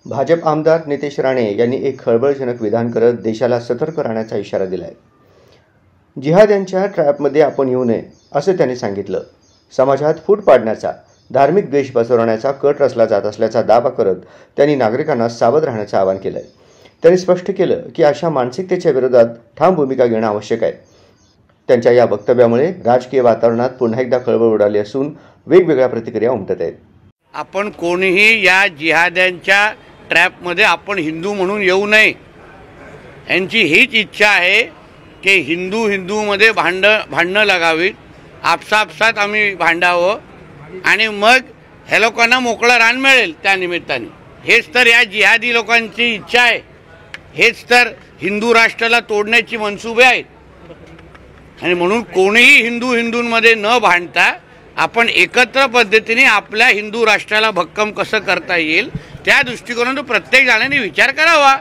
भाजप आमदार नितेश राणे यांनी एक खळबळजनक विधान करत देशाला सतर्क राहण्याचा इशारा दिलाय। जिहाद्यांच्या ट्रॅपमध्ये आपण येऊ नये असे त्यांनी सांगितलं। समाजात फूट पाडण्याचा, धार्मिक द्वेष पसरवण्याचा कट रचला जात असल्याचा दावा करत त्यांनी नागरिकांना सावध राहण्याचे आवाहन केलंय। त्यांनी स्पष्ट केलं की अशा मानसिकतेच्या विरोधात ठाम भूमिका घेणं आवश्यक आहे। त्यांच्या या वक्तव्यामुळे राजकीय वातावरणात पुन्हा एकदा खळबळ उडाली असून वेगवेगळ्या प्रतिक्रिया उमटत आहेत। आपण कोणीही या जिहाद्यांच्या ट्रॅपमध्ये आपण हिंदू म्हणून येऊ नये, यांची हीच इच्छा आहे की हिंदूमध्ये भांडणं लागावीत, आपसात आम्ही भांडावं आणि मग ह्या लोकांना मोकळं रान मिळेल। त्या निमित्ताने हेच तर या जिहादी लोकांची इच्छा आहे, हेच तर हिंदू राष्ट्राला तोडण्याची मनसुबे आहेत। आणि म्हणून कोणीही हिंदूंमध्ये न भांडता आपण एकत्र पद्धतीने आपल्या हिंदू राष्ट्राला भक्कम कसं करता येईल त्या दृष्टिकोनातून प्रत्येक जणांनी विचार करावा।